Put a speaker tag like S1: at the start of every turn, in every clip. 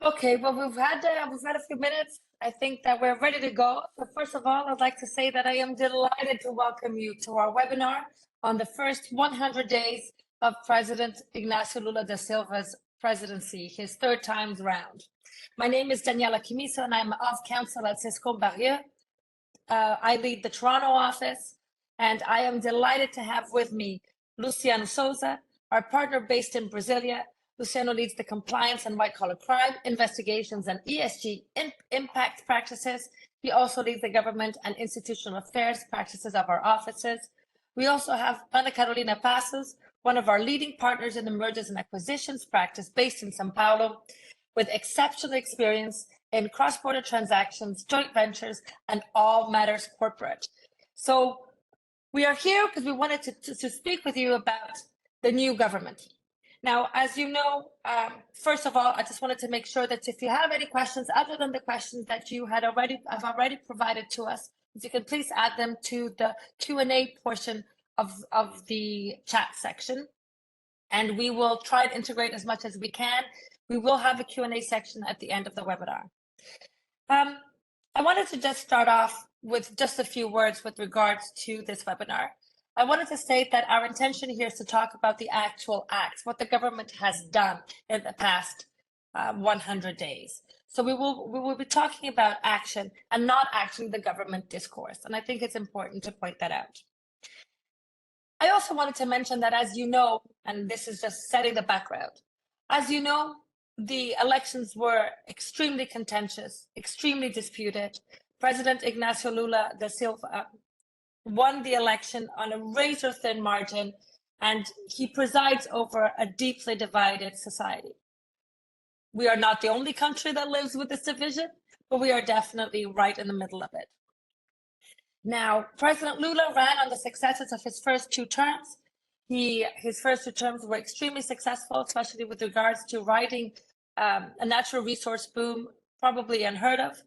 S1: Okay, well, we've had a few minutes. I think that we're ready to go. So first of all, I'd like to say that I am delighted to welcome you to our webinar on the first 100 days of President Ignacio Lula da Silva's presidency, his third times round. My name is Daniela Chimisso, and I'm of counsel at Cisco Barrier. I lead the Toronto office, and I am delighted to have with me Luciano Souza, our partner based in Brasilia. Luciano leads the compliance and white-collar crime investigations and ESG impact practices. He also leads the government and institutional affairs practices of our offices. We also have Ana Carolina Passos, one of our leading partners in the mergers and acquisitions practice based in São Paulo, with exceptional experience in cross-border transactions, joint ventures, and all matters corporate. So we are here because we wanted to speak with you about the new government. Now, as you know, first of all, I just wanted to make sure that if you have any questions other than the questions that you have already provided to us, if you can please add them to the Q&A portion of the chat section, and we will try to integrate as much as we can. We will have a Q&A section at the end of the webinar. I wanted to just start off with just a few words with regards to this webinar. I wanted to state that our intention here is to talk about the actual acts, what the government has done in the past 100 days. So we will be talking about action and not actually the government discourse. And I think it's important to point that out. I also wanted to mention that, as you know, and this is just setting the background, as you know, the elections were extremely contentious, extremely disputed. President Ignacio Lula da Silva won the election on a razor-thin margin, and he presides over a deeply divided society. We are not the only country that lives with this division, but we are definitely right in the middle of it. Now, President Lula ran on the successes of his first two terms. His first two terms were extremely successful, especially with regards to riding a natural resource boom, probably unheard of.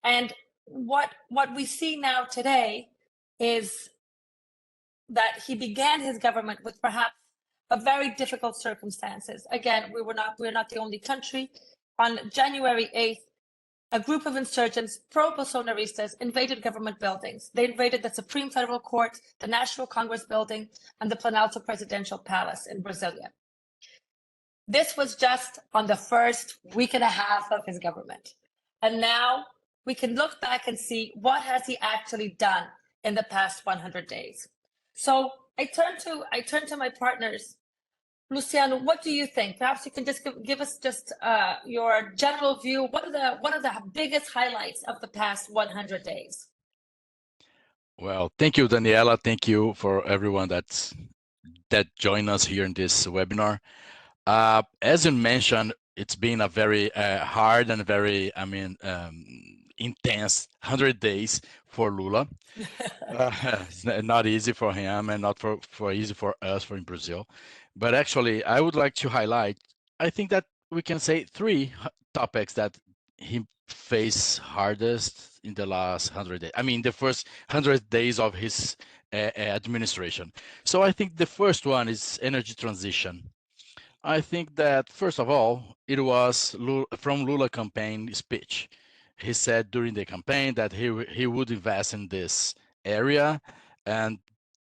S1: And what we see now today is that he began his government with perhaps a very difficult circumstances. Again, we're not the only country. On January 8th, a group of insurgents, pro-Bolsonaristas, invaded government buildings. They invaded the Supreme Federal Court, the National Congress Building, and the Planalto Presidential Palace in Brasilia. This was just on the first week and a half of his government. And now we can look back and see what has he actually done in the past 100 days. So I turn to my partners. Luciano, what do you think? Perhaps you can just give us just your general view. What are the biggest highlights of the past 100 days?
S2: Well, thank you, Daniela. Thank you for everyone that joined us here in this webinar. As you mentioned, it's been a very hard and very, intense 100 days for Lula. It's not easy for him and not for easy for us in Brazil. But actually, I would like to highlight, I think that we can say three topics that he faced hardest in the last 100 days. I mean, the first 100 days of his administration. So I think the first one is energy transition. I think that, first of all, it was from Lula campaign speech. He said during the campaign that he would invest in this area, and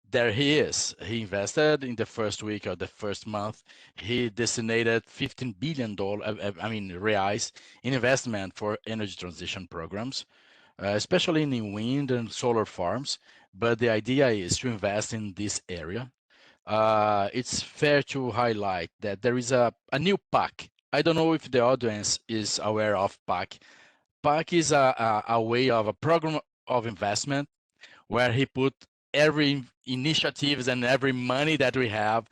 S2: there he is. He invested in the first week or the first month. He designated $15 billion, reais, in investment for energy transition programs, especially in wind and solar farms. But the idea is to invest in this area. It's fair to highlight that there is a new PAC. I don't know if the audience is aware of PAC. PAC is a way of a program of investment where he put every initiatives and every money that we have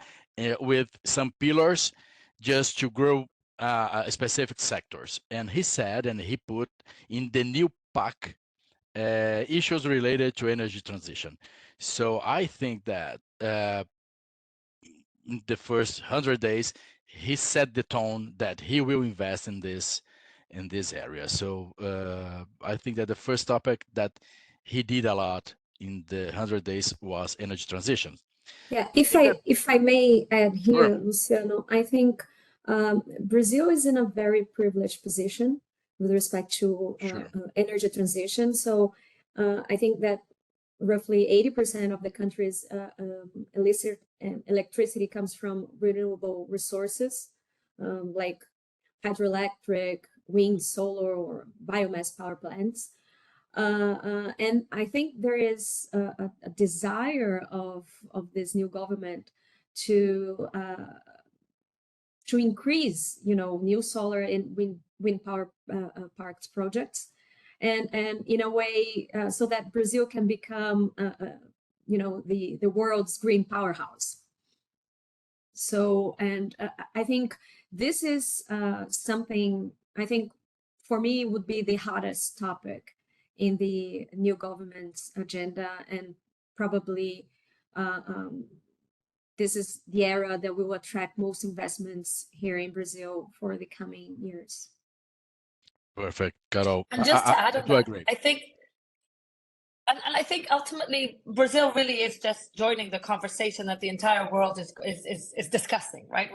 S2: with some pillars just to grow specific sectors. And he said, and he put in the new PAC issues related to energy transition. So I think that in the first 100 days, he set the tone that he will invest in this area. So I think that the first topic that he did a lot in the 100 days was energy transition.
S3: Yeah,
S2: I think that
S3: if I may add
S2: sure,
S3: here, Luciano, I think Brazil is in a very privileged position with respect to
S2: sure,
S3: energy transition. So I think that roughly 80% of the country's electricity comes from renewable resources, like hydroelectric, wind, solar, or biomass power plants. And I think there is a desire of this new government to increase, new solar and wind power parks projects, and in a way so that Brazil can become, the world's green powerhouse. So, and I think this is something I think for me would be the hottest topic in the new government's agenda, and probably this is the era that will attract most investments here in Brazil for the coming years.
S2: perfect, Carol.
S1: And just to add
S2: I
S1: on
S2: do
S1: that,
S2: agree.
S1: I think ultimately Brazil really is just joining the conversation that the entire world is discussing, right?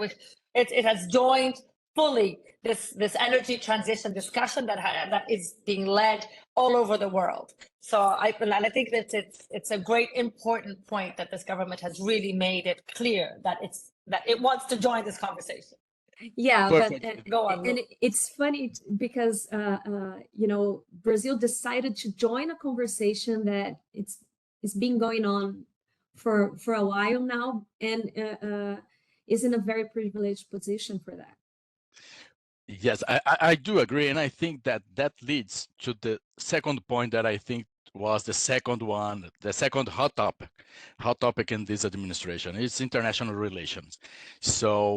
S1: It has joined fully this energy transition discussion that is being led all over the world. So I think that it's a great important point that this government has really made it clear that it wants to join this conversation.
S3: Yeah,
S2: Perfect.
S1: Go on.
S3: and it's funny because Brazil decided to join a conversation that it's been going on for a while now, and is in a very privileged position for that.
S2: Yes, I do agree, and I think that leads to the second point that I think was the second one, the second hot topic in this administration. It's international relations. So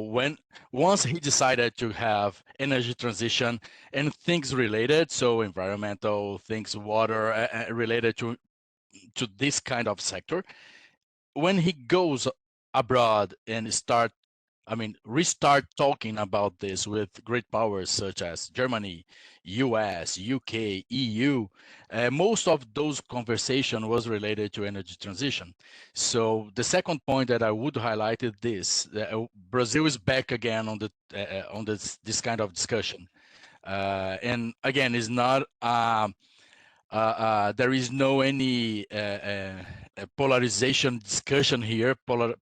S2: once he decided to have energy transition and things related, so environmental things, water related to this kind of sector, when he goes abroad and restart talking about this with great powers such as Germany, US, UK, EU, most of those conversation was related to energy transition. So the second point that I would highlight is this: Brazil is back again on this kind of discussion, and again, is not. There is no any polarization discussion here,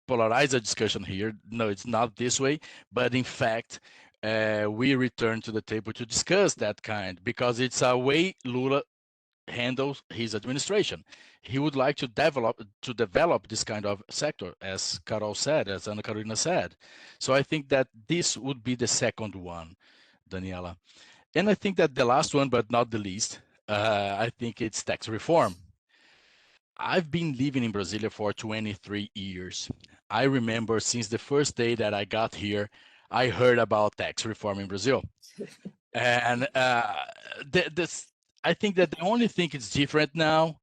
S2: polarized discussion here. No, it's not this way. But in fact, we return to the table to discuss that kind, because it's a way Lula handles his administration. He would like to develop this kind of sector, as Carol said, as Ana Carolina said. So I think that this would be the second one, Daniela. And I think that the last one, but not the least, I think it's tax reform. I've been living in Brasilia for 23 years. I remember since the first day that I got here, I heard about tax reform in Brazil. And I think that the only thing that's different now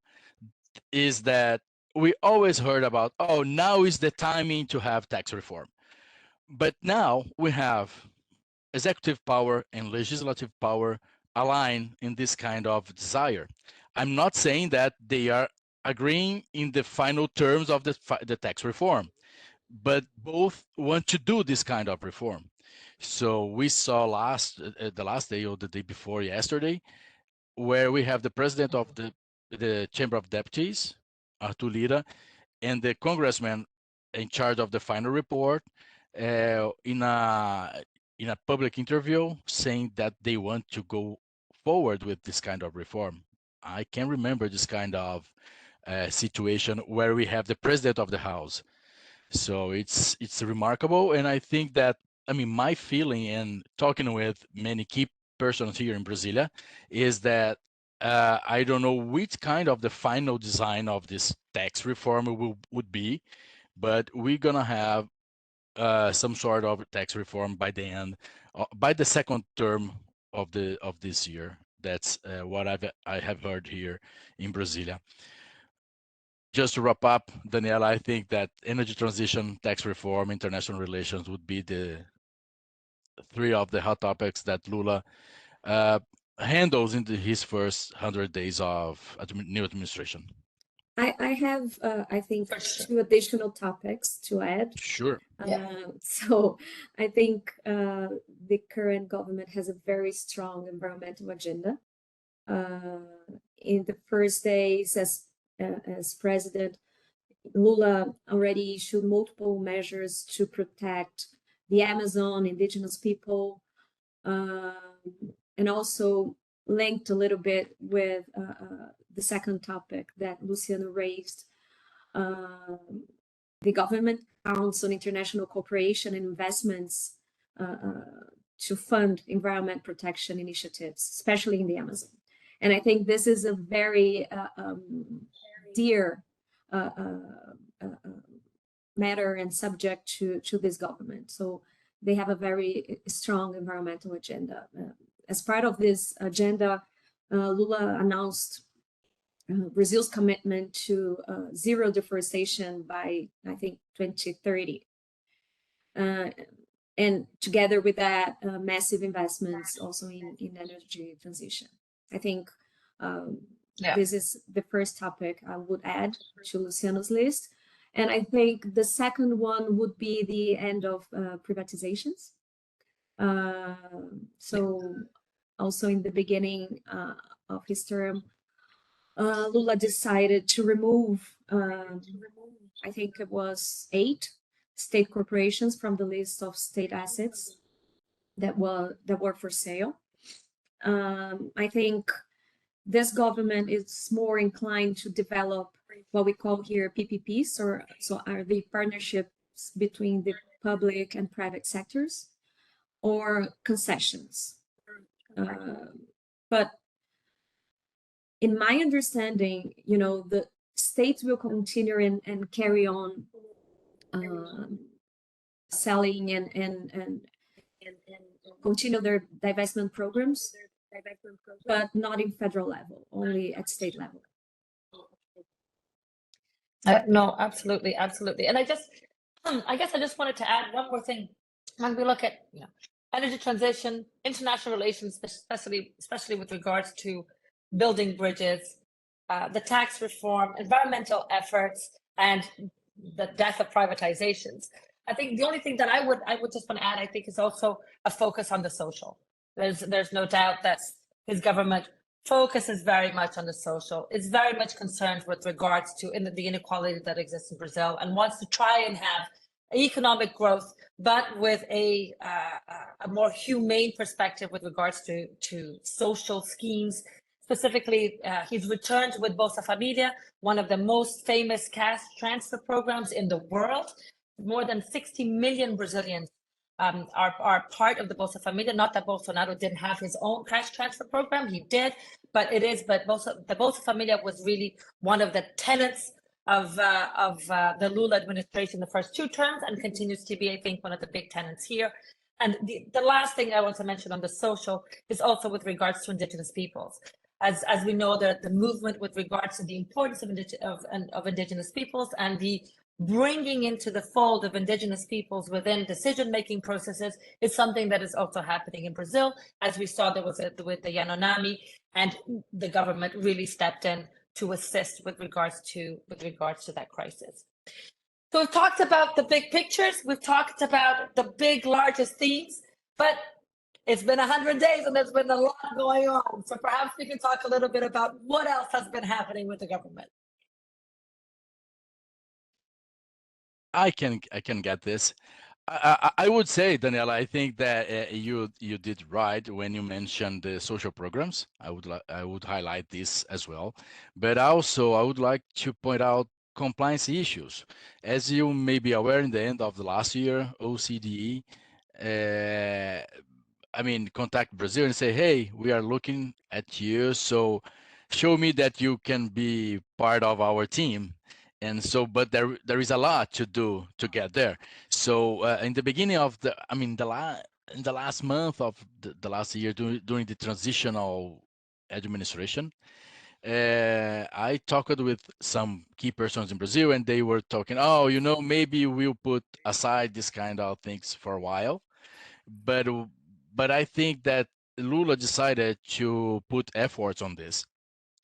S2: is that we always heard about, oh, now is the timing to have tax reform. But now we have executive power and legislative power align in this kind of desire. I'm not saying that they are agreeing in the final terms of the tax reform, but both want to do this kind of reform. So we saw the last day or the day before yesterday, where we have the president of the Chamber of Deputies, Arthur Lira, and the congressman in charge of the final report, in a public interview, saying that they want to go forward with this kind of reform. I can remember this kind of situation where we have the president of the house. So it's remarkable, and I think that, my feeling and talking with many key persons here in Brasilia is that I don't know which kind of the final design of this tax reform would be, but we're gonna have some sort of tax reform by the end, by the second term of this year. That's what I have heard here in Brasilia. Just to wrap up, Daniela, I think that energy transition, tax reform, international relations would be the three of the hot topics that Lula handles in his first 100 days of new administration.
S3: I have, I think,
S1: For sure.
S3: 2 additional topics to add.
S2: Sure.
S1: Yeah.
S3: So I think the current government has a very strong environmental agenda. In the first days as president, Lula already issued multiple measures to protect the Amazon, indigenous people, and also linked a little bit with the second topic that Luciano raised, the government Council on International Cooperation and Investments to fund environment protection initiatives, especially in the Amazon. And I think this is a very dear matter and subject to this government. So they have a very strong environmental agenda. As part of this agenda, Lula announced Brazil's commitment to zero deforestation by, I think, 2030. And together with that, massive investments also in energy transition. I think this is the first topic I would add to Luciano's list. And I think the second one would be the end of privatizations. So also in the beginning of his term, Lula decided to remove, I think it was 8 state corporations from the list of state assets that were for sale. I think this government is more inclined to develop what we call here PPPs, so are the partnerships between the public and private sectors, or concessions. But in my understanding, the states will continue and carry on selling and continue their divestment programs, but not in federal level, only at state level.
S1: No, absolutely, absolutely. And I guess I just wanted to add one more thing. When we look at energy transition, international relations, especially with regards to building bridges, the tax reform, environmental efforts, and the death of privatizations. I think the only thing that I would just want to add, I think, is also a focus on the social. There's no doubt that his government focuses very much on the social, is very much concerned with regards to the inequality that exists in Brazil, and wants to try and have economic growth, but with a more humane perspective with regards to social schemes. Specifically, he's returned with Bolsa Familia, one of the most famous cash transfer programs in the world. More than 60 million Brazilians are part of the Bolsa Familia. Not that Bolsonaro didn't have his own cash transfer program, he did, but the Bolsa Familia was really one of the tenets of the Lula administration the first 2 terms, and continues to be, I think, one of the big tenets here. And the last thing I want to mention on the social is also with regards to indigenous peoples. As we know, that the movement with regards to the importance of indigenous peoples and the bringing into the fold of indigenous peoples within decision-making processes is something that is also happening in Brazil. As we saw, there was with the Yanomami, and the government really stepped in to assist with regards to that crisis. So we've talked about the big pictures, we've talked about the big, largest themes, but it's been 100 days and there's been a lot going on. So perhaps we can talk a little bit about what else has been happening with the government.
S2: I can get this. I would say, Daniela, I think that you did right when you mentioned the social programs. I would highlight this as well, but also I would like to point out compliance issues. As you may be aware, in the end of the last year, OCDE, contact Brazil and say, hey, we are looking at you, so show me that you can be part of our team. And so, but there is a lot to do to get there. So in the beginning of in the last month of the last year, during the transitional administration, I talked with some key persons in Brazil, and they were talking, oh, maybe we'll put aside this kind of things for a while. But I think that Lula decided to put efforts on this.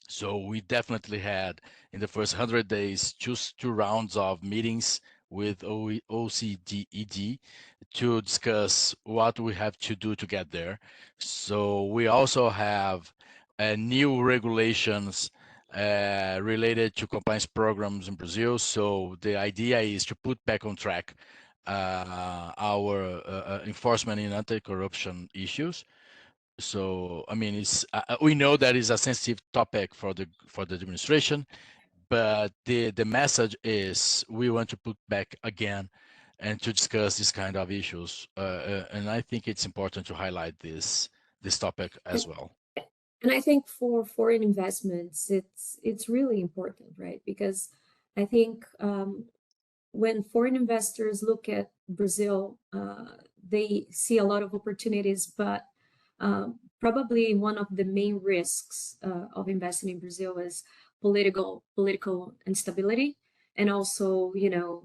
S2: So we definitely had in the first 100 days just 2 rounds of meetings with OCDED to discuss what we have to do to get there. So we also have new regulations related to compliance programs in Brazil. So the idea is to put back on track our enforcement in anti-corruption issues. So I mean, it's we know that is a sensitive topic for the administration, but the message is we want to put back again and to discuss this kind of issues. And I think it's important to highlight this topic as well.
S3: And I think for foreign investments, it's really important, right? Because I think when foreign investors look at Brazil, they see a lot of opportunities, but probably one of the main risks of investing in Brazil is political instability, and also, you know,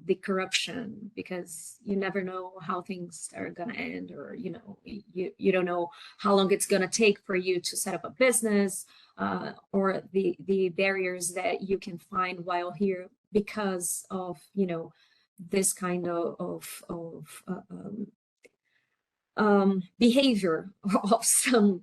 S3: the corruption, because you never know how things are going to end, or, you know, you don't know how long it's going to take for you to set up a business, or the barriers that you can find while here because of, you know, this kind of behavior of some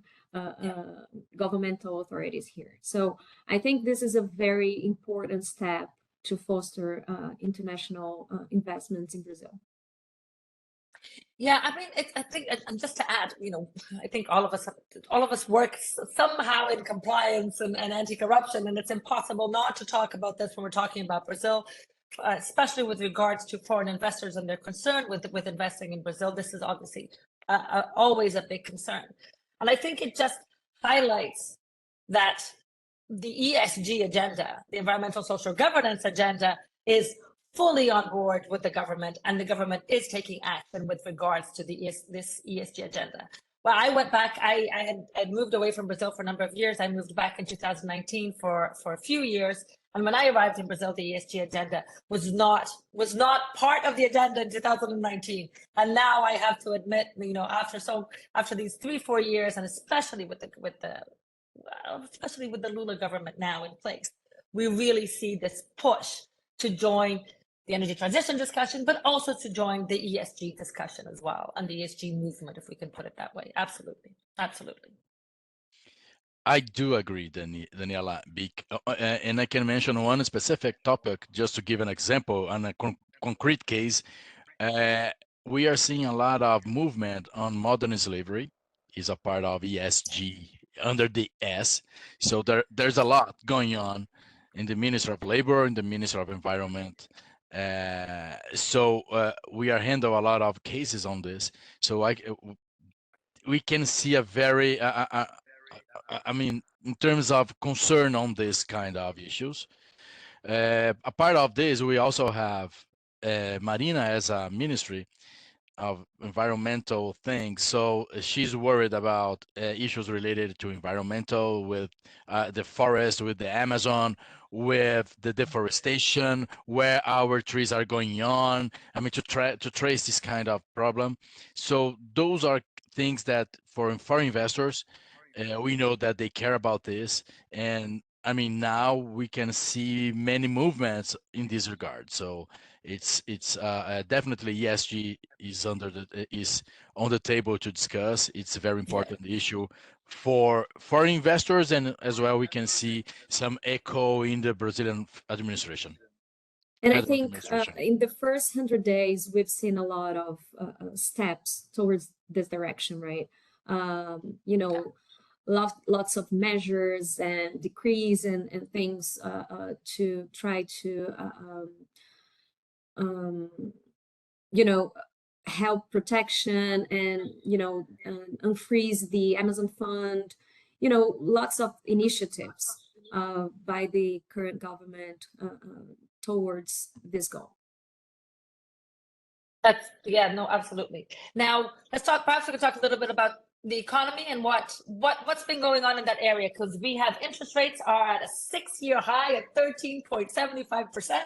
S3: governmental authorities here. So I think this is a very important step to foster international investments in Brazil.
S1: Yeah, I mean, I think, and just to add, you know, I think all of us work somehow in compliance and anti-corruption, and it's impossible not to talk about this when we're talking about Brazil, especially with regards to foreign investors and their concern with investing in Brazil. This is obviously always a big concern, and I think it just highlights that the ESG agenda, the environmental social governance agenda, is fully on board with the government, and the government is taking action with regards to this ESG agenda. Well, I went back, I had moved away from Brazil for a number of years. I moved back in 2019 for a few years. And when I arrived in Brazil, the ESG agenda was not part of the agenda in 2019. And now I have to admit, you know, after these 3-4 years, and especially with the Lula government now in place, we really see this push to join the energy transition discussion, but also to join the ESG discussion as well, and the ESG movement, if we can put it that way. Absolutely, absolutely.
S2: I do agree, Daniela, and I can mention one specific topic just to give an example on a concrete case. We are seeing a lot of movement on modern slavery, is a part of ESG under the S. So there's a lot going on in the Ministry of Labor, in the Ministry of Environment. So we are handling a lot of cases on this. So we can see a very, I mean, in terms of concern on this kind of issues. A part of this, we also have Marina as a ministry of environmental things. So she's worried about issues related to environmental, with the forest, with the Amazon, with the deforestation, where our trees are going on. I mean, to trace this kind of problem. So those are things that for foreign investors, we know that they care about this. And I mean, now we can see many movements in this regard. So it's definitely ESG is on the table to discuss. It's a very important issue for foreign investors, and as well we can see some echo in the Brazilian administration.
S3: And I think in the first 100 days, we've seen a lot of steps towards this direction, right? You know, lots of measures and decrees and things to try to you know, help protection and, you know, unfreeze the Amazon fund, you know, lots of initiatives by the current government towards this goal.
S1: Yeah, no, absolutely. Now let's talk, perhaps we could talk a little bit about the economy and what's been going on in that area, because we have interest rates are at a 6-year high at 13.75%.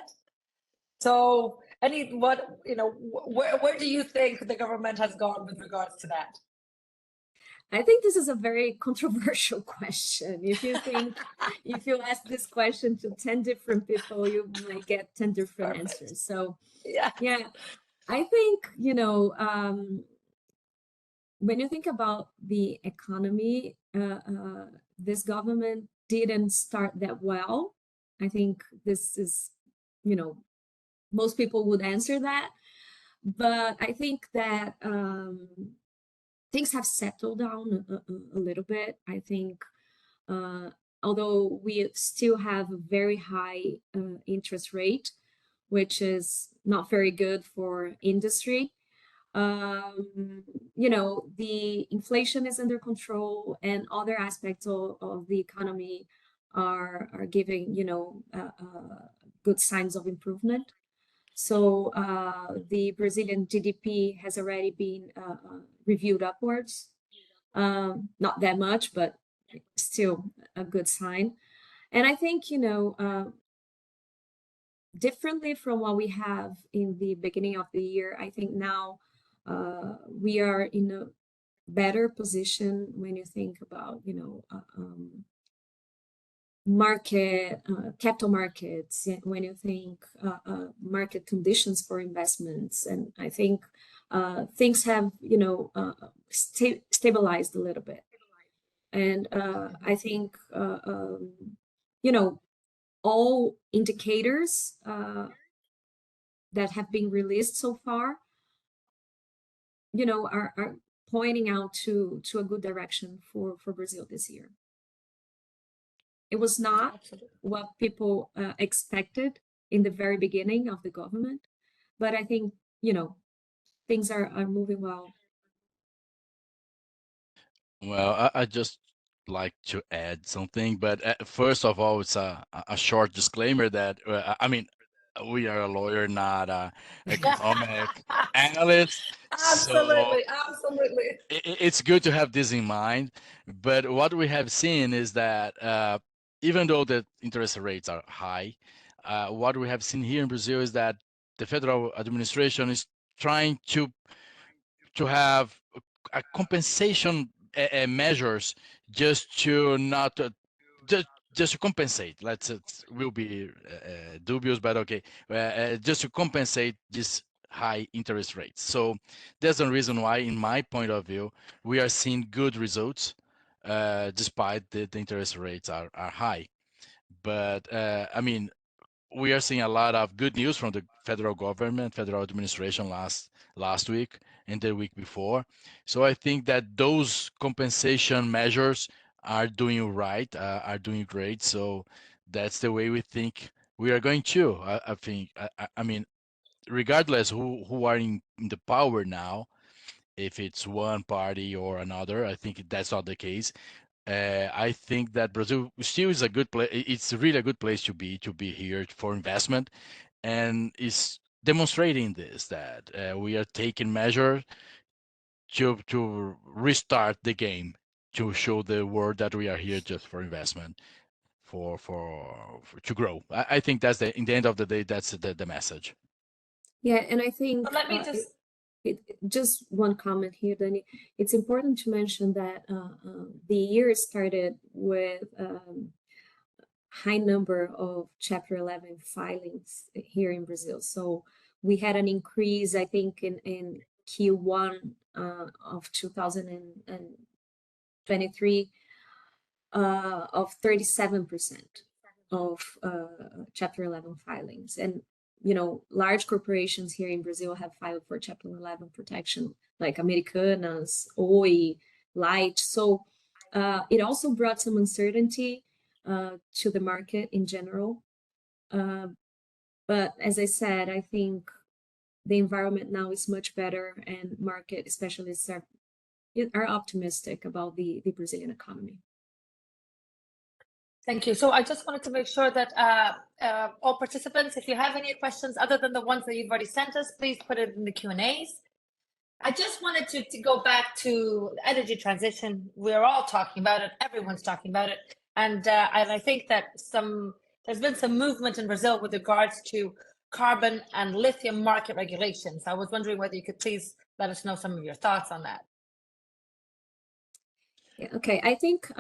S1: So where do you think the government has gone with regards to that?
S3: I think this is a very controversial question. If you think, if you ask this question to 10 different people, you might get 10 different
S1: Perfect.
S3: answers. So
S1: Yeah.
S3: yeah, I think, when you think about the economy, this government didn't start that well. I think this is, most people would answer that. But I think that things have settled down a little bit. I think, although we still have a very high interest rate, which is not very good for industry, the inflation is under control, and other aspects of the economy are giving, good signs of improvement. So the Brazilian GDP has already been reviewed upwards. Not that much, but still a good sign. And I think, differently from what we have in the beginning of the year, I think now we are in a better position when you think about, capital markets, when you think market conditions for investments. And I think things have, stabilized a little bit. And I think, all indicators that have been released so far, are pointing out to a good direction for Brazil this year. It was not
S1: Absolutely.
S3: what people expected in the very beginning of the government, but I think, things are moving well.
S2: Well, I just like to add something, but first of all, it's a short disclaimer that I mean, we are a lawyer, not a economic analyst, so
S1: Absolutely. Absolutely.
S2: it's good to have this in mind. But what we have seen is that even though the interest rates are high, what we have seen here in Brazil is that the federal administration is trying to have a compensation measures just to not just to compensate. Let's it will be dubious, but okay, just to compensate this high interest rates. So there's a reason why, in my point of view, we are seeing good results despite the interest rates are high. But I mean, we are seeing a lot of good news from the federal government, federal administration last week and the week before. So I think that those compensation measures are doing right, are doing great. So that's the way we think we are going to. I think, I mean, regardless who are in the power now, if it's one party or another, I think that's not the case. I think that Brazil still is a good place. It's really a good place to be here for investment, and is demonstrating this that we are taking measures to restart the game, to show the world that we are here just for investment, for to grow. I think that's in the end of the day, that's the message.
S3: Yeah, and I think
S1: Let me just
S3: just one comment here, Danny. It's important to mention that the year started with high number of Chapter 11 filings here in Brazil. So we had an increase, I think, in Q1 of 2023 of 37% of Chapter 11 filings. And large corporations here in Brazil have filed for Chapter 11 protection, like Americanas, Oi, Light. So it also brought some uncertainty to the market in general. But as I said, I think the environment now is much better, and market specialists are optimistic about the Brazilian economy.
S1: Thank you. So I just wanted to make sure that all participants, if you have any questions other than the ones that you've already sent us, please put it in the Q&As. I just wanted to go back to energy transition. We're all talking about it. Everyone's talking about it. And I think that there's been some movement in Brazil with regards to carbon and lithium market regulations. I was wondering whether you could please let us know some of your thoughts on that.
S3: Yeah, okay, I think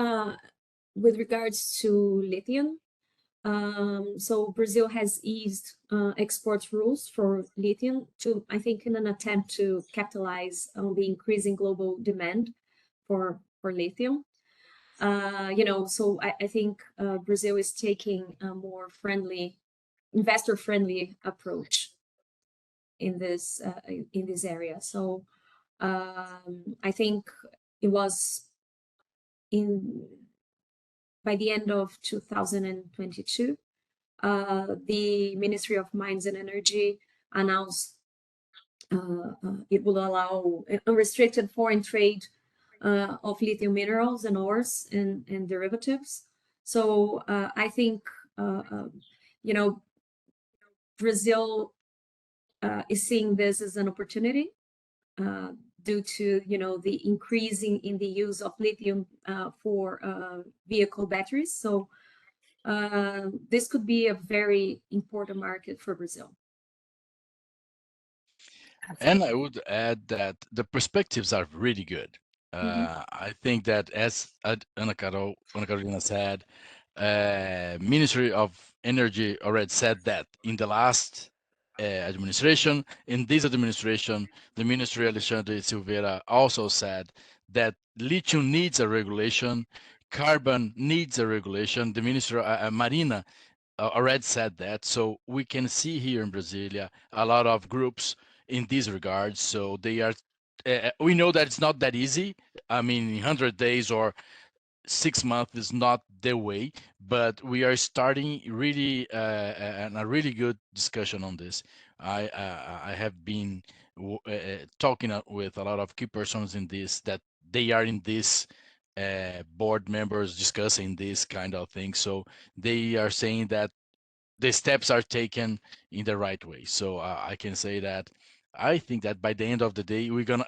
S3: with regards to lithium, so Brazil has eased export rules for lithium to, I think, in an attempt to capitalize on the increasing global demand for lithium. So I think Brazil is taking a more investor-friendly approach in this area. So I think it was by the end of 2022, the Ministry of Mines and Energy announced it will allow unrestricted foreign trade of lithium minerals and ores and derivatives. So I think, Brazil is seeing this as an opportunity due to, the increasing in the use of lithium for vehicle batteries. So this could be a very important market for Brazil.
S2: And I would add that the perspectives are really good. I think that, as Ana Carolina said, Ministry of Energy already said that in the last administration. In this administration, the Ministry Alexandre Silveira also said that lithium needs a regulation, carbon needs a regulation. The Minister Marina already said that. So we can see here in Brasilia a lot of groups in this regard. So they are, we know that it's not that easy. I mean, 100 days or 6 months is not the way, but we are starting really and a really good discussion on this. I have been talking with a lot of key persons in this, that they are in this board members discussing this kind of thing. So they are saying that the steps are taken in the right way. So I can say that I think that by the end of the day, we're gonna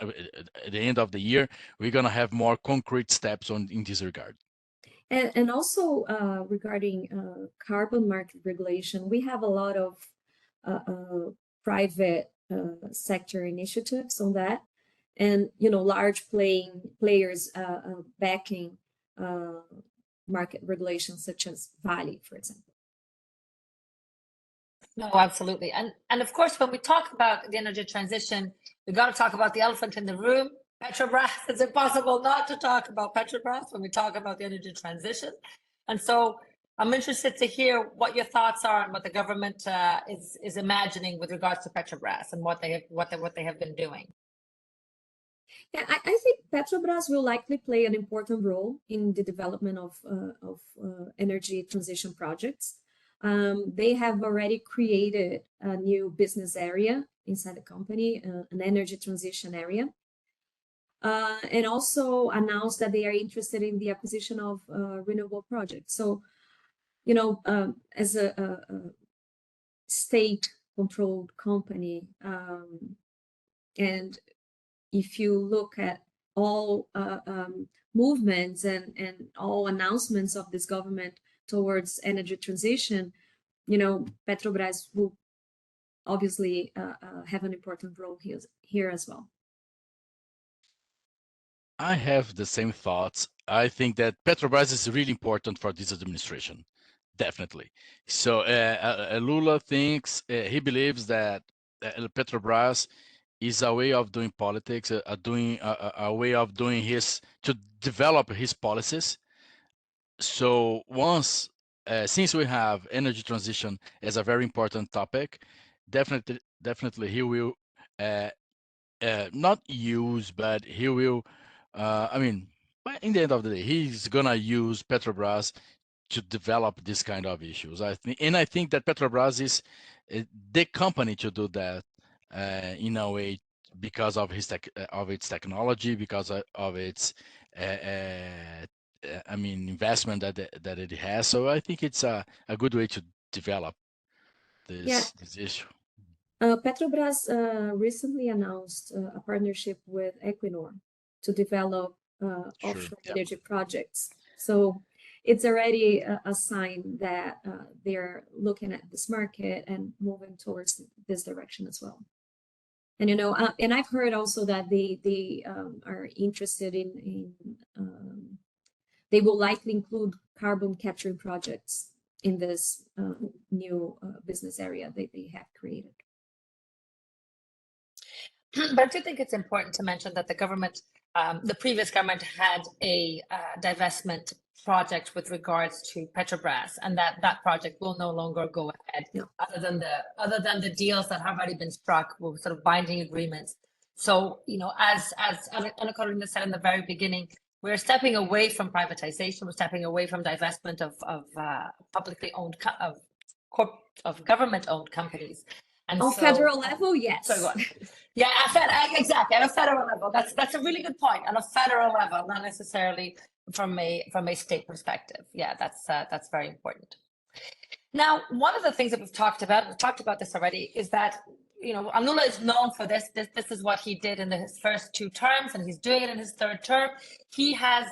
S2: at the end of the year, we're gonna have more concrete steps in this regard.
S3: And also regarding carbon market regulation, we have a lot of private sector initiatives on that, and large players backing market regulations such as Vale, for example.
S1: No, absolutely. And of course, when we talk about the energy transition, we got to talk about the elephant in the room, Petrobras. It's impossible not to talk about Petrobras when we talk about the energy transition. And so I'm interested to hear what your thoughts are on what the government is imagining with regards to Petrobras and what they have been doing.
S3: Yeah, I think Petrobras will likely play an important role in the development of energy transition projects. They have already created a new business area inside the company, an energy transition area, and also announced that they are interested in the acquisition of renewable projects. So, as a state-controlled company, and if you look at all movements and all announcements of this government towards energy transition, Petrobras will obviously have an important role here as well.
S2: I have the same thoughts. I think that Petrobras is really important for this administration, definitely. So Lula thinks, he believes that Petrobras is a way of doing politics, a way of doing to develop his policies. So since we have energy transition as a very important topic, definitely he will not use, but he will. I mean, but in the end of the day, he's gonna use Petrobras to develop this kind of issues. I think that Petrobras is the company to do that in a way, because of its technology, because of its investment that it has. So I think it's a good way to develop this issue.
S3: Petrobras recently announced a partnership with Equinor to develop offshore energy projects. So it's already a sign that they're looking at this market and moving towards this direction as well. And and I've heard also that they are interested in they will likely include carbon capture projects in this new business area that they have created.
S1: But I do think it's important to mention that the government, the previous government, had a divestment project with regards to Petrobras, and that project will no longer go ahead.
S3: No.
S1: Other than the deals that have already been struck with sort of binding agreements. So, as Ana Carolina said in the very beginning, we're stepping away from privatization. We're stepping away from divestment of publicly owned of government-owned companies. And
S3: on federal level, yes.
S1: So go on. Yeah, exactly. At a federal level, that's a really good point. On a federal level, not necessarily from a state perspective. Yeah, that's very important. Now, one of the things that we've talked about this already, is that Lula is known for this. This is what he did in his first 2 terms, and he's doing it in his 3rd term. He has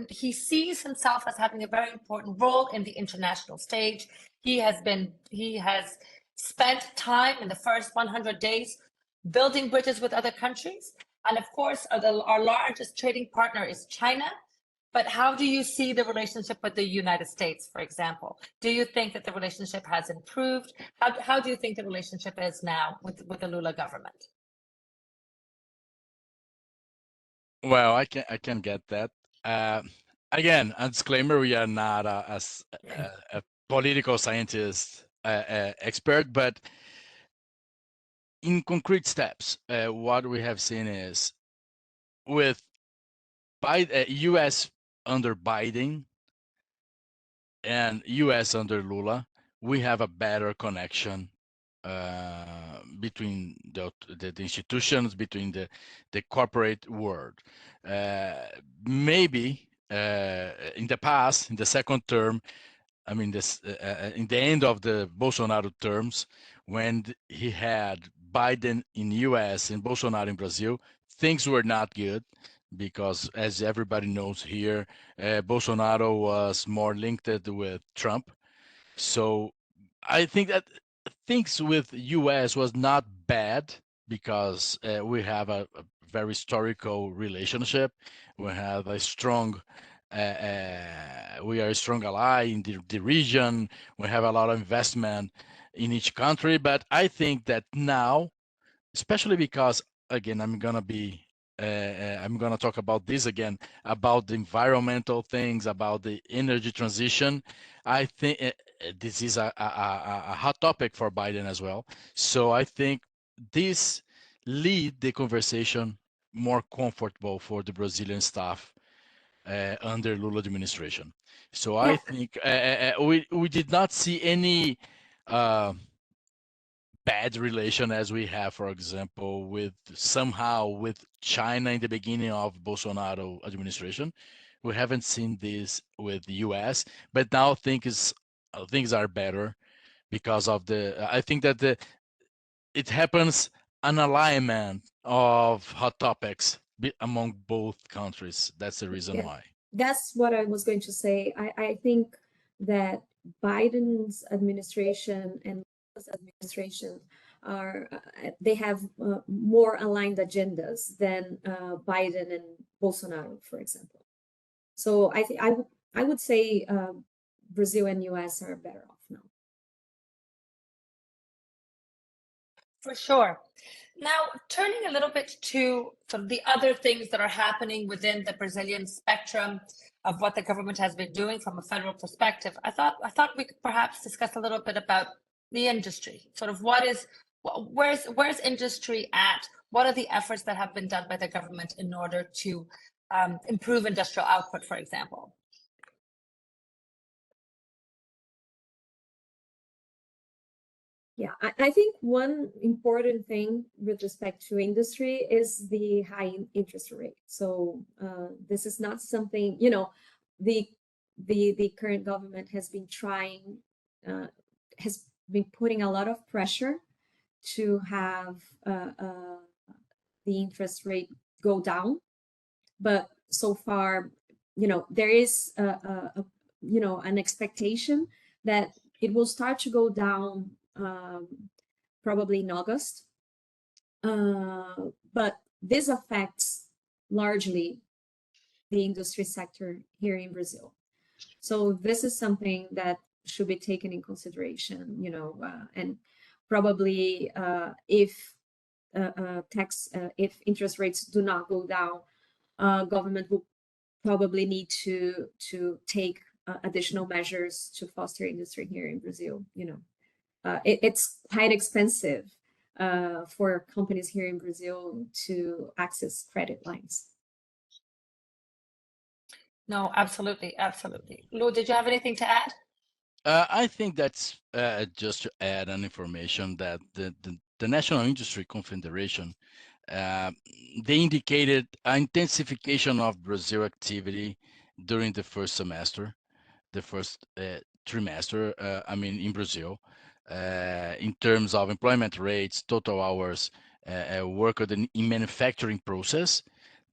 S1: he sees himself as having a very important role in the international stage. He has spent time in the first 100 days building bridges with other countries. And of course, our largest trading partner is China. But how do you see the relationship with the United States, for example? Do you think that the relationship has improved? How do you think the relationship is now with the Lula government?
S2: Well, I can get that. Again, a disclaimer: we are not a political scientist expert, but in concrete steps, what we have seen is with U.S. under Biden and U.S. under Lula, we have a better connection between the institutions, between the corporate world. Maybe in the past, in the 2nd term, I mean, in the end of the Bolsonaro terms, when he had Biden in U.S. and Bolsonaro in Brazil, things were not good because, as everybody knows here, Bolsonaro was more linked with Trump. So I think that things with U.S. was not bad because we have a very historical relationship. We have a strong we are a strong ally in the region. We have a lot of investment in each country. But I think that now, especially because, again, I'm gonna talk about this again, about the environmental things, about the energy transition. I think this is a hot topic for Biden as well. So I think this lead the conversation more comfortable for the Brazilian staff under Lula administration. So I think we did not see any bad relation as we have, for example, with China in the beginning of Bolsonaro administration. We haven't seen this with the U.S., but now things are better because of I think that it happens an alignment of hot topics among both countries. That's the reason why.
S3: That's what I was going to say. I think that Biden's administration and Lula's administration they have more aligned agendas than Biden and Bolsonaro, for example. So I would say Brazil and US are better off now.
S1: For sure. Now, turning a little bit to sort of the other things that are happening within the Brazilian spectrum of what the government has been doing from a federal perspective, I thought we could perhaps discuss a little bit about the industry. Sort of where's industry at? What are the efforts that have been done by the government in order to improve industrial output, for example?
S3: Yeah, I think one important thing with respect to industry is the high interest rate. So this is not something, the current government has been trying, has been putting a lot of pressure to have the interest rate go down. But so far, there is an expectation that it will start to go down probably in August. But this affects largely the industry sector here in Brazil. So this is something that should be taken in consideration, and probably if interest rates do not go down, government will probably need to take additional measures to foster industry here in Brazil. It's quite expensive for companies here in Brazil to access credit lines.
S1: No, absolutely, absolutely. Lou, did you have anything to add?
S2: I think that's just to add an information that the National Industry Confederation, they indicated an intensification of Brazil activity during the first semester, the first trimester, in Brazil, in terms of employment rates, total hours worked in manufacturing process.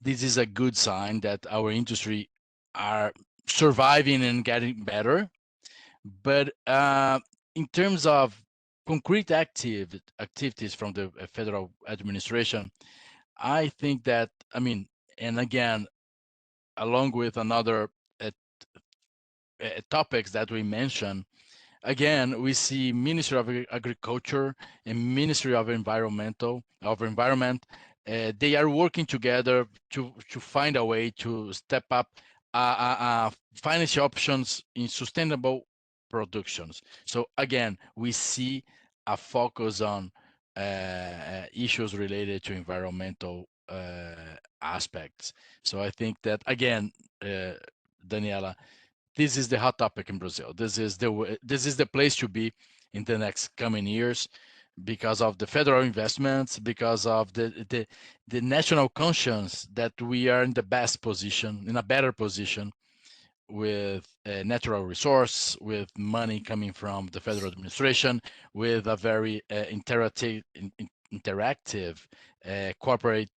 S2: This is a good sign that our industry are surviving and getting better. But in terms of concrete activities from the federal administration, I think that, and again, along with another topics that we mentioned, again, we see Ministry of Agriculture and Ministry of Environment. They are working together to find a way to step up financial options in sustainable productions. So again, we see a focus on issues related to environmental aspects. So I think that, again, Daniela, this is the hot topic in Brazil. This is the place to be in the next coming years, because of the federal investments, because of the national conscience that we are in the best position, in a better position, with natural resource, with money coming from the federal administration, with a very interactive corporate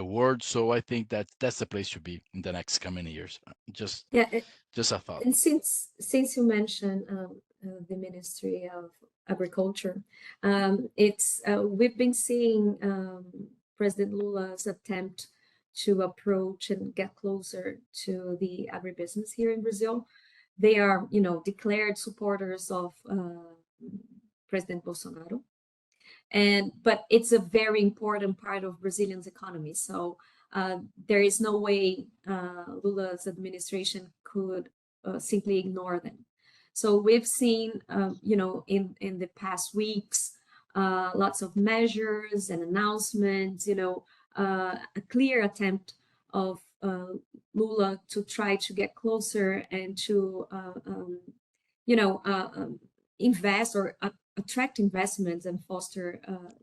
S2: world. So I think that that's the place to be in the next coming years. Just a thought.
S3: And since you mentioned the Ministry of Agriculture, we've been seeing President Lula's attempt to approach and get closer to the agribusiness here in Brazil. They are, declared supporters of President Bolsonaro. But it's a very important part of Brazilian's economy. So there is no way Lula's administration could simply ignore them. So we've seen, in the past weeks, lots of measures and announcements, a clear attempt of Lula to try to get closer and to, invest or attract investments and foster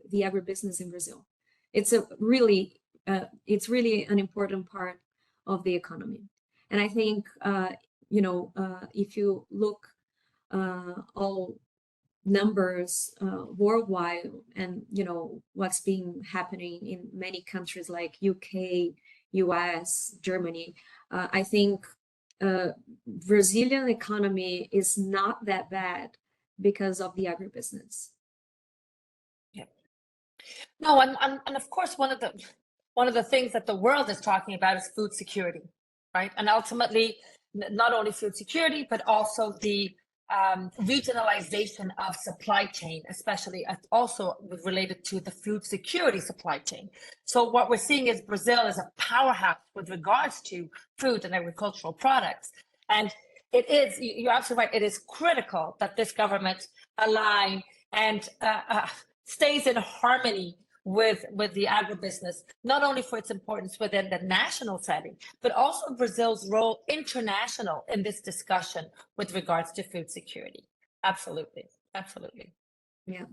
S3: the agribusiness in Brazil. It's really an important part of the economy. And I think, if you look all numbers worldwide, and what's been happening in many countries like UK, US, Germany, I think Brazilian economy is not that bad because of the agribusiness.
S1: Yeah. No, and of course, one of the things that the world is talking about is food security, right? And ultimately, not only food security, but also the regionalization of supply chain, especially also related to the food security supply chain. So what we're seeing is Brazil is a powerhouse with regards to food and agricultural products. And it is, you're absolutely right, it is critical that this government align and stays in harmony with the agribusiness, not only for its importance within the national setting, but also Brazil's role international in this discussion with regards to food security. Absolutely, absolutely.
S3: Yeah.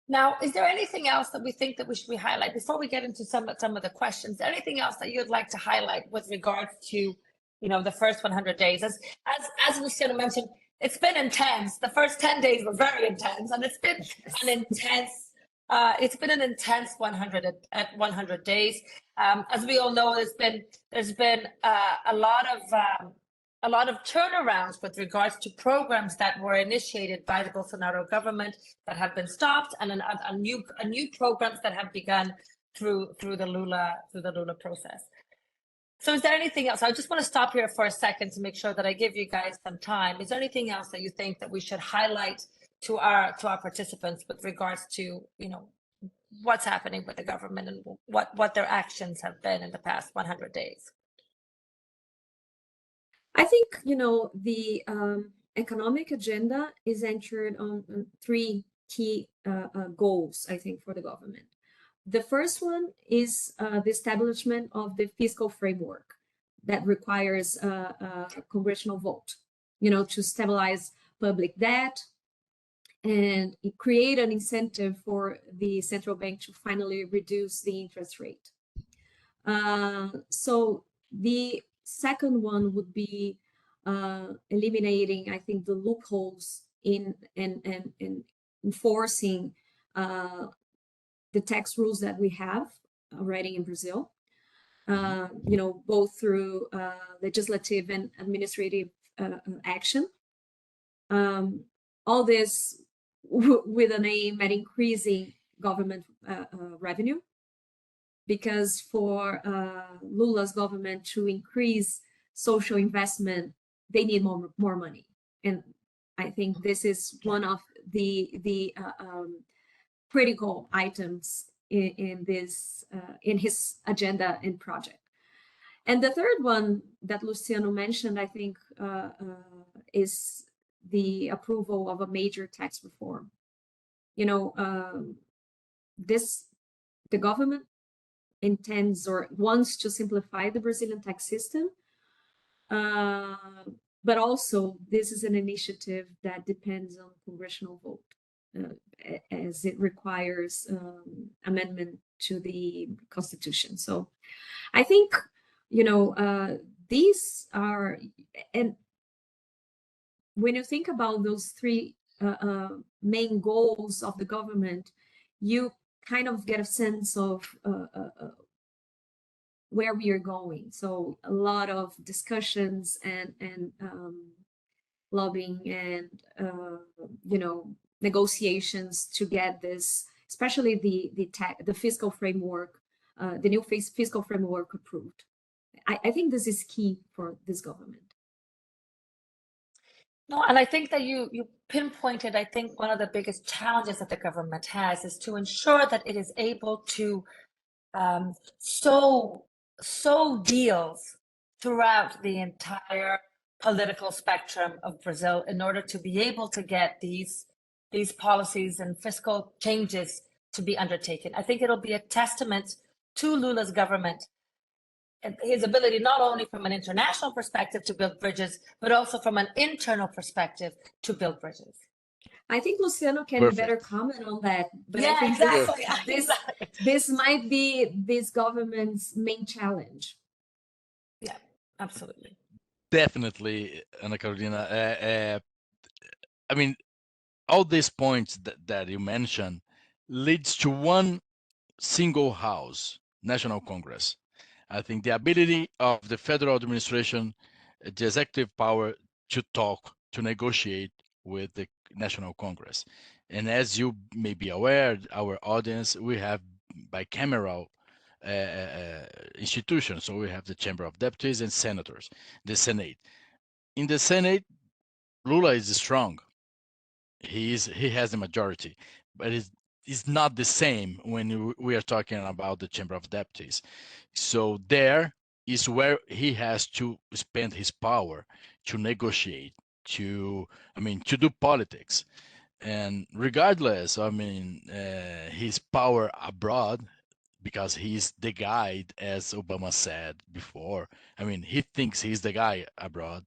S1: Now, is there anything else that we think that we should highlight before we get into some of the questions? Anything else that you'd like to highlight with regards to, the first 100 days? As Luciano mentioned, it's been intense. The first 10 days were very intense, and it's been an intense 100 days. As we all know, there's been a lot of a lot of turnarounds with regards to programs that were initiated by the Bolsonaro government that have been stopped, and a new programs that have begun through the Lula process. So is there anything else? I just want to stop here for a second to make sure that I give you guys some time. Is there anything else that you think that we should highlight to our participants with regards to, you know, what's happening with the government and what their actions have been in the past 100 days?
S3: I think, you know, the economic agenda is anchored on three key goals, I think, for the government. The first one is the establishment of the fiscal framework that requires a congressional vote, you know, to stabilize public debt and create an incentive for the central bank to finally reduce the interest rate. So the second one would be eliminating, I think, the loopholes in enforcing the tax rules that we have already in Brazil, you know, both through legislative and administrative action. All this with an aim at increasing government revenue, because for Lula's government to increase social investment, they need more money. And I think this is one of the critical items in his agenda and project. And the third one that Luciano mentioned, I think, is the approval of a major tax reform. You know, the government intends or wants to simplify the Brazilian tax system, but also this is an initiative that depends on congressional vote, as it requires amendment to the Constitution. So I think, you know, these are, and when you think about those three main goals of the government, you kind of get a sense of where we are going. So a lot of discussions and lobbying and you know, negotiations to get this, especially the fiscal framework, the new fiscal framework approved. I think this is key for this government.
S1: No, and I think that you pinpointed, I think one of the biggest challenges that the government has is to ensure that it is able to sow deals throughout the entire political spectrum of Brazil in order to be able to get these policies and fiscal changes to be undertaken. I think it'll be a testament to Lula's government and his ability, not only from an international perspective to build bridges, but also from an internal perspective to build bridges.
S3: I think Luciano can better comment on that. But
S1: yeah,
S3: I think
S1: exactly.
S3: This might be this government's main challenge.
S1: Yeah, absolutely.
S2: Definitely, Ana Carolina. I mean, all these points that you mentioned leads to one single house, National Congress. I think the ability of the federal administration, the executive power to talk, to negotiate with the National Congress. And as you may be aware, our audience, we have bicameral institutions. So we have the Chamber of Deputies and Senators, the Senate. In the Senate, Lula is strong. He has the majority, but it's not the same when we are talking about the Chamber of Deputies. So there is where he has to spend his power to negotiate, to do politics. And regardless, his power abroad, because he's the guy, as Obama said before. He thinks he's the guy abroad.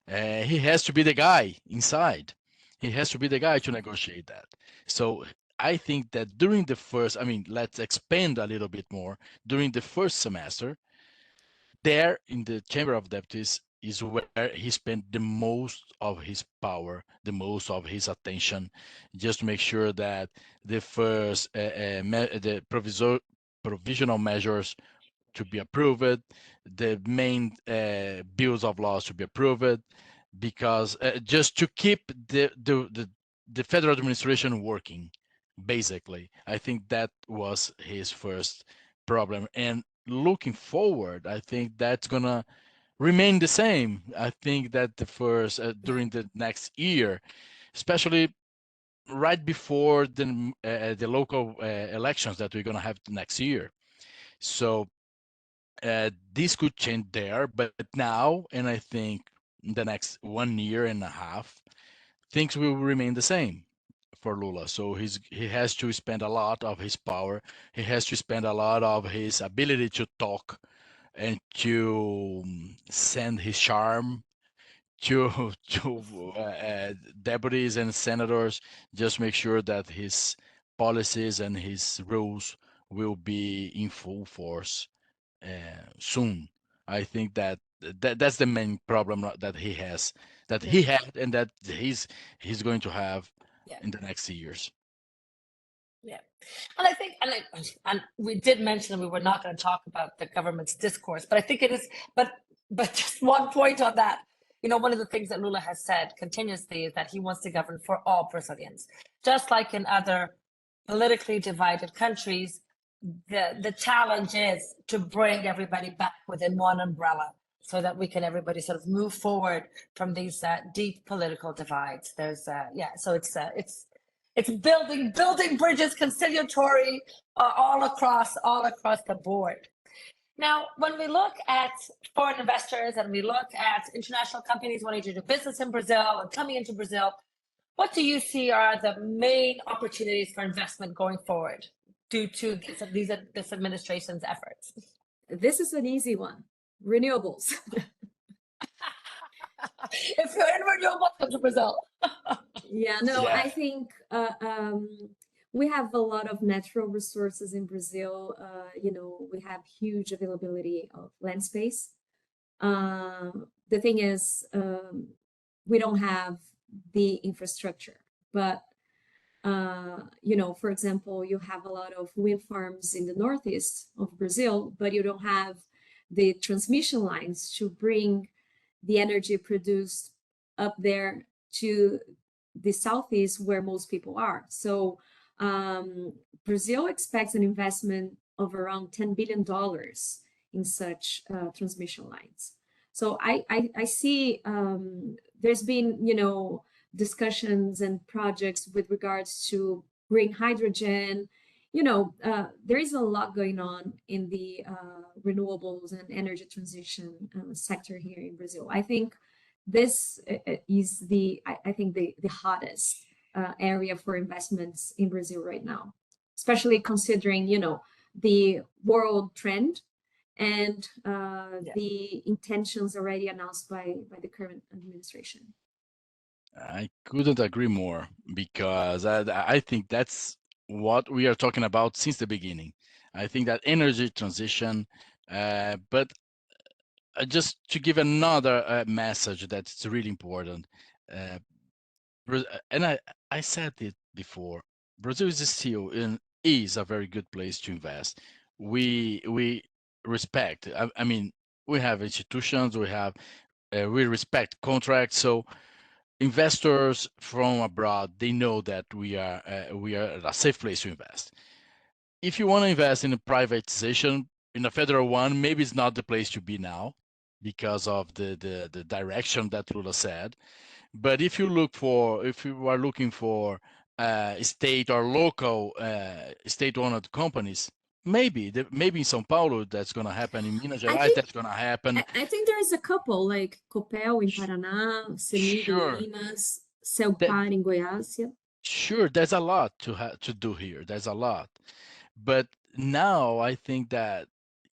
S2: He has to be the guy inside. He has to be the guy to negotiate that. So I think that during the first, let's expand a little bit more. During the first semester, there in the Chamber of Deputies is where he spent the most of his power, the most of his attention, just to make sure that the first the provisional measures to be approved, the main bills of laws to be approved, because just to keep the federal administration working, basically. I think that was his first problem. And looking forward, I think that's gonna remain the same. I think that the first during the next year, especially right before the local elections that we're gonna have next year. So this could change there, but now, and I think in the next 1 year and a half, things will remain the same for Lula. So he has to spend a lot of his power. He has to spend a lot of his ability to talk and to send his charm to deputies and senators. Just make sure that his policies and his rules will be in full force soon. I think that's the main problem that he has, that he had, and that he's going to have in the next years.
S1: Yeah, and I think, and we did mention that we were not going to talk about the government's discourse, but I think it is, but just one point on that. One of the things that Lula has said continuously is that he wants to govern for all Brazilians, just like in other politically divided countries. The challenge is to bring everybody back within one umbrella so that we can everybody sort of move forward from these deep political divides. There's so it's building bridges, conciliatory, all across the board. Now, when we look at foreign investors and we look at international companies wanting to do business in Brazil and coming into Brazil, what do you see are the main opportunities for investment going forward due to this administration's efforts?
S3: This is an easy one. Renewables.
S1: If you're in renewables, come to Brazil.
S3: I think we have a lot of natural resources in Brazil. We have huge availability of land space. The thing is, we don't have the infrastructure, but for example, you have a lot of wind farms in the northeast of Brazil, but you don't have the transmission lines to bring the energy produced up there to the southeast where most people are. So Brazil expects an investment of around $10 billion in such transmission lines. So I see there's been, discussions and projects with regards to green hydrogen. There is a lot going on in the renewables and energy transition sector here in Brazil. I think this is the hottest area for investments in Brazil right now, especially considering, the world trend and the intentions already announced by the current administration.
S2: I couldn't agree more, because I think that's what we are talking about since the beginning. I think that energy transition, but just to give another message that's really important, and I said it before, Brazil is still is a very good place to invest. We respect. I mean, we have institutions. We respect contracts. So investors from abroad, they know that we are a safe place to invest. If you want to invest in a privatization, in a federal one, maybe it's not the place to be now because of the direction that Lula said. But if you are looking for state or local state-owned companies, maybe in São Paulo that's going to happen. In Minas Gerais that's going to happen.
S3: I think there is a couple, like Copel in Paraná, CEMIG in Minas, Celpar in Goiás. Yeah.
S2: Sure, there's a lot to do here. There's a lot. But now I think that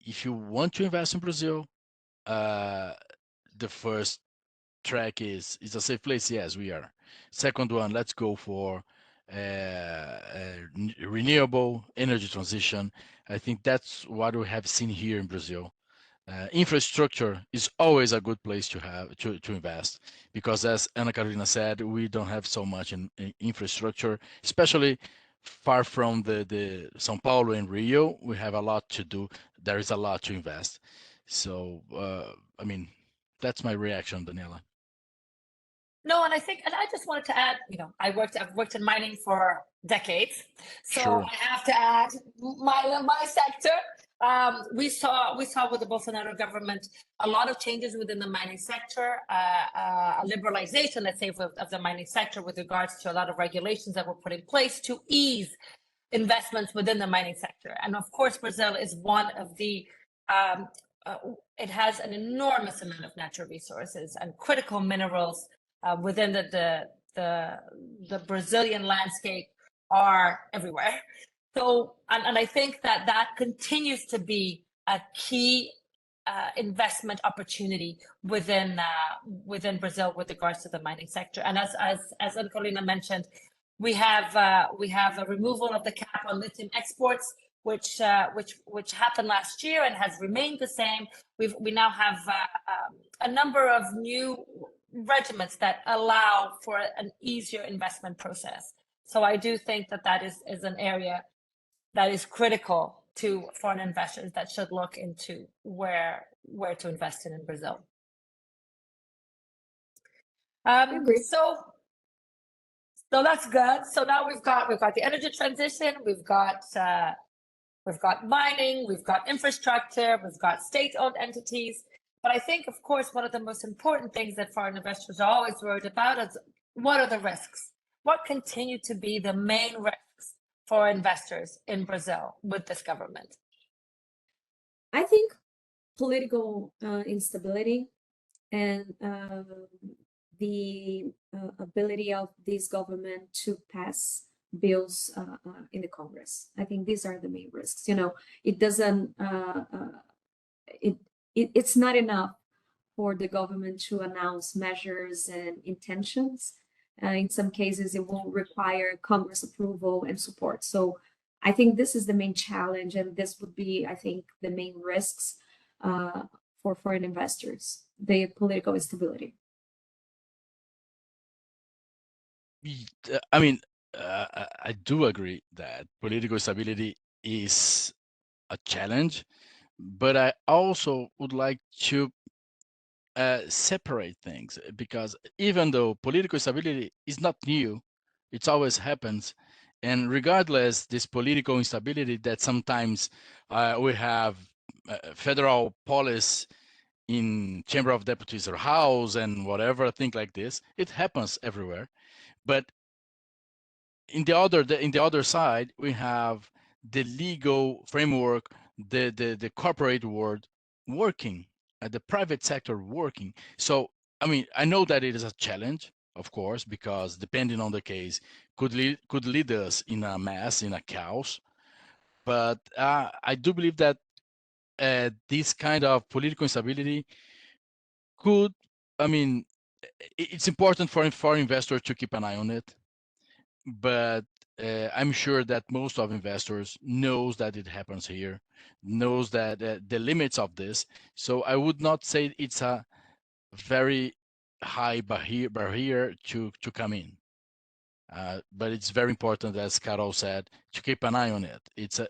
S2: if you want to invest in Brazil, the first track is a safe place. Yes, we are. Second one, let's go for renewable energy transition. I think that's what we have seen here in Brazil. Infrastructure is always a good place to invest, because as Ana Carolina said, we don't have so much in infrastructure, especially far from the São Paulo and Rio. We have a lot to do. there is a lot to invest. So, I mean, that's my reaction, Daniela.
S1: No, and I just wanted to add, I've worked in mining for decades, so
S2: Sure.
S1: I have to add my sector. We saw with the Bolsonaro government a lot of changes within the mining sector, a liberalization, let's say, of the mining sector with regards to a lot of regulations that were put in place to ease investments within the mining sector. And of course, Brazil is one of the it has an enormous amount of natural resources and critical minerals within the Brazilian landscape are everywhere. So, and I think that continues to be a key investment opportunity within Brazil with regards to the mining sector. And as Ana Carolina mentioned, we have a removal of the cap on lithium exports, which happened last year and has remained the same. We now have a number of new regiments that allow for an easier investment process. So I do think that is an area that is critical to foreign investors that should look into where to invest in Brazil. So that's good. So now we've got the energy transition, we've got mining, we've got infrastructure, we've got state-owned entities. But I think, of course, one of the most important things that foreign investors are always worried about is what are the risks? What continue to be the main risks for investors in Brazil with this government?
S3: I think political instability and the ability of this government to pass bills in the Congress. I think these are the main risks. It doesn't. It's not enough for the government to announce measures and intentions. In some cases, it will require Congress approval and support. So I think this is the main challenge, and this would be, I think, the main risks for foreign investors, the political instability.
S2: I mean, I do agree that political stability is a challenge, but I also would like to separate things, because even though political stability is not new, it always happens. And regardless this political instability that sometimes we have federal policy in Chamber of Deputies or House and whatever, thing like this, it happens everywhere. But in the other side, we have the legal framework, the corporate world working, the private sector working. So I mean, I know that it is a challenge, of course, because depending on the case, could lead us in a mess, in a chaos. But I do believe that this kind of political instability could, I mean, it's important for investors to keep an eye on it. But I'm sure that most of investors knows that it happens here, knows that the limits of this. So I would not say it's a very high barrier to come in. But it's very important, as Carol said, to keep an eye on it. It's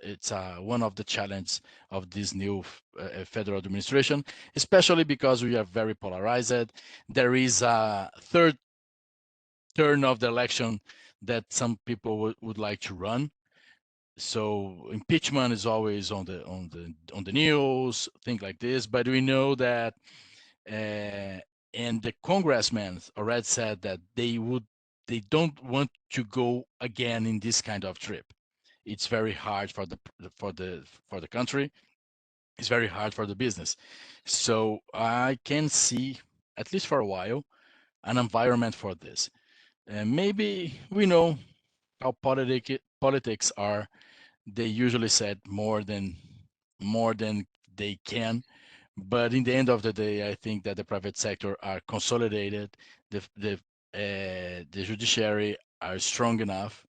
S2: one of the challenges of this new federal administration, especially because we are very polarized. There is a third turn of the election that some people would like to run. So impeachment is always on the news, things like this. But we know that, and the congressmen already said that they don't want to go again in this kind of trip. It's very hard for the country. It's very hard for the business. So I can see, at least for a while, an environment for this. And maybe we know how politics are. They usually said more than they can. But in the end of the day, I think that the private sector are consolidated. The judiciary are strong enough,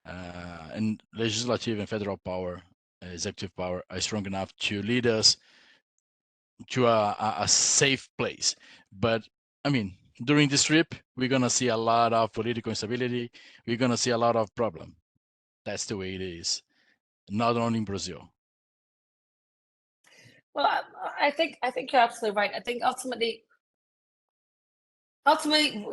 S2: and legislative and federal power, executive power, are strong enough to lead us to a safe place. But I mean, during this trip, we're gonna see a lot of political instability. We're gonna see a lot of problem. That's the way it is, not only in Brazil.
S1: Well, I think you're absolutely right. I think ultimately,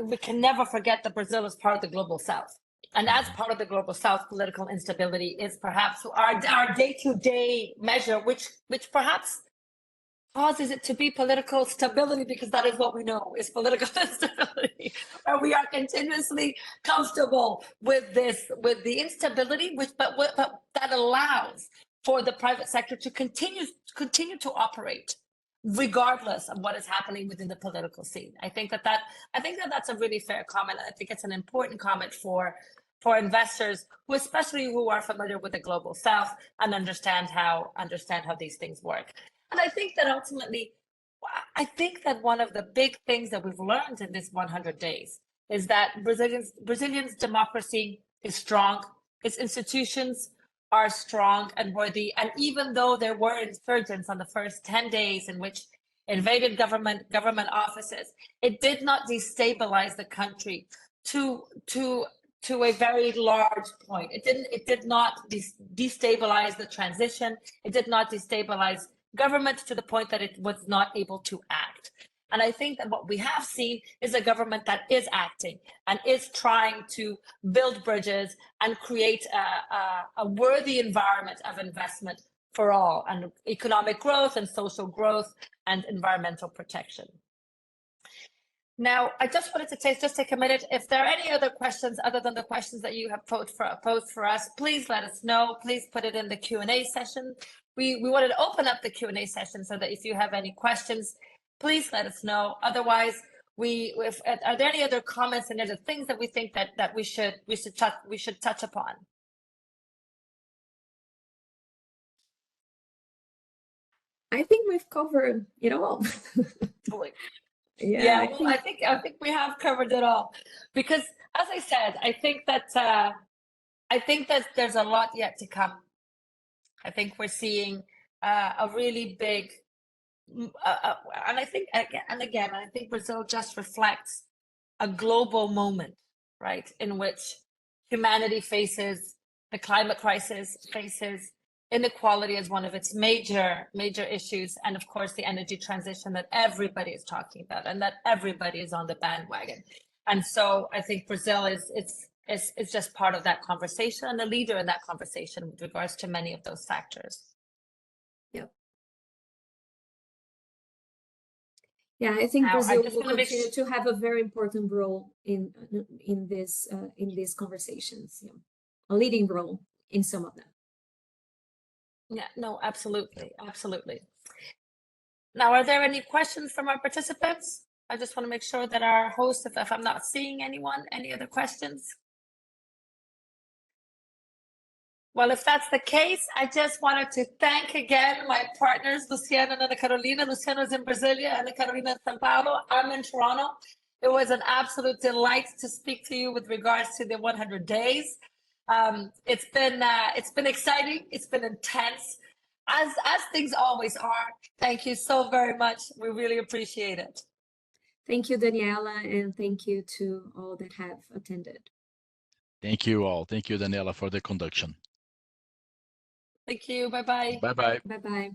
S1: we can never forget that Brazil is part of the global South. And as part of the global South, political instability is perhaps our day-to-day measure, which perhaps causes it to be political stability, because that is what we know is political instability. And we are continuously comfortable with the instability, but that allows for the private sector to continue to operate regardless of what is happening within the political scene. I think that's a really fair comment. I think it's an important comment for investors who are familiar with the global South and understand how these things work. And I think that ultimately, one of the big things that we've learned in this 100 days is that Brazilians' democracy is strong, its institutions are strong and worthy. And even though there were insurgents on the first 10 days in which invaded government offices, it did not destabilize the country to a very large point. It did not destabilize the transition. It did not destabilize government to the point that it was not able to act. And I think that what we have seen is a government that is acting and is trying to build bridges and create a worthy environment of investment for all, and economic growth and social growth and environmental protection. Now, I just wanted to take a minute. If there are any other questions other than the questions that you have posed for us, please let us know. Please put it in the Q&A session. We wanted to open up the Q&A session so that if you have any questions, please let us know. Otherwise, are there any other comments and other things that we think that we should touch upon?
S3: I think we've covered it all.
S1: Yeah, well, I think we have covered it all, because as I said, I think that there's a lot yet to come. I think we're seeing a really big, and I think Brazil just reflects a global moment, right, in which humanity faces the climate crisis, faces inequality as one of its major issues, and of course the energy transition that everybody is talking about and that everybody is on the bandwagon. And so I think Brazil is just part of that conversation and a leader in that conversation with regards to many of those factors.
S3: Yep. Yeah, I think Brazil will continue to have a very important role in these conversations. Yeah. A leading role in some of them.
S1: Yeah, no, absolutely. Now, are there any questions from our participants? I just want to make sure that our host, if I'm not seeing anyone, any other questions? Well, if that's the case, I just wanted to thank again my partners, Luciano and Ana Carolina. Luciano's in Brasilia, Ana Carolina in São Paulo. I'm in Toronto. It was an absolute delight to speak to you with regards to the 100 days. It's been exciting. It's been intense, as things always are. Thank you so very much. We really appreciate it.
S3: Thank you, Daniela, and thank you to all that have attended.
S2: Thank you all. Thank you, Daniela, for the conduction.
S1: Thank you. Bye-bye.
S2: Bye-bye.
S3: Bye-bye.